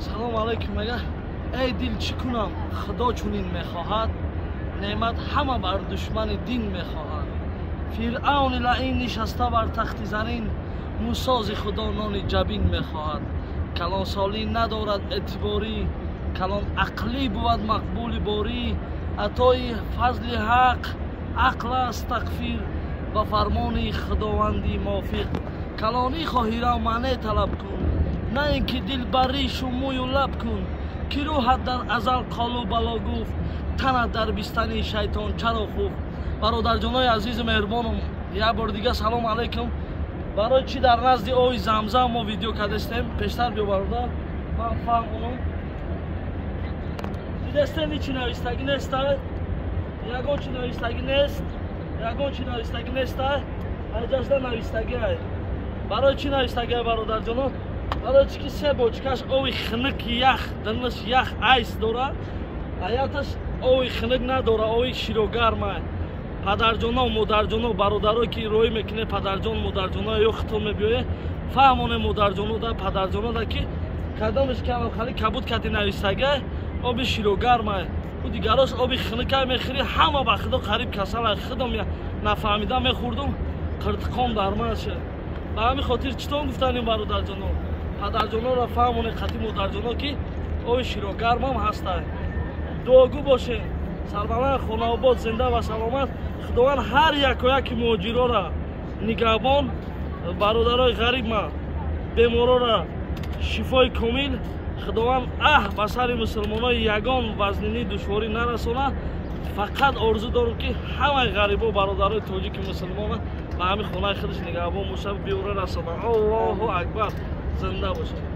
سلام علیکم. مگه ای دل چی کنم خدا چونین میخواهد، نعمت همه بر دشمن دین میخواهد. فرعون لعین نشسته بر تخت زرین، موسی خدا نان جبین میخواهد. کلان سالی ندارد اعتباری، کلان عقلی بود مقبول باری. عطای فضل حق عقل است تکفیر، و فرمان خداوندی موافق. کلانی خواهی را معنی طلب کن، نه اینکه دل بریش و موی و لب کن. که روحت در ازل قالو بلا گفت، تنت در بستن شیطان چرا خوف. برادر جانای عزیز مهربانم، یک بار دیگه سلام علیکم. برای چی در نزد آی زمزم ما ویدیو کردستیم؟ پیشتر بیا برادر فهم اونم دیدستیم. چی نویستگی نیست، یگان چی نویستگی نیست، یگان چی نویستگی نیست، اجازه نویستگی های. برای چی نویستگی های برادر جانم؟ برای چی که سه بچکش آوی خنک یخ دنش یخ ایس داره، حیاتش آوی خنک نداره، آوی شیروگرمه. پدرجانا و مادرجانا برادرایی که روی میکنه پدرجان مادرجانا یا خطور میبیوه، فهمونه مادرجانا دا پدرجانا دا که کدامش که خالی کبود کتی نویستگی آبی شیروگرمه و دیگراش آبی خنکه میخوری. همه با خدا قریب کسل خودم نفهمیده میخوردم قرتقام درمان شه. به همین خاطر چطور گفتنیم برادر جانا پدر جانا را فهمونه خطی مادر جانا که آبی شیروگرم هم هسته. دعاگو باشه. سلامت خانه آباد زنده و سلامت. خداوند هر یک و یک مهاجرا را نگهبان، برادرای غریب ما بیمارا را شفای کامل. خداوند به سر مسلمانای یگان وزنینی دشواری نرسونه. فقط آرزو دارم که همه غریبا برادرای تاجیک مسلمان به همین خانه خودش نگهبان باشه، بیوره رسانه. الله اکبر. زنده باشه.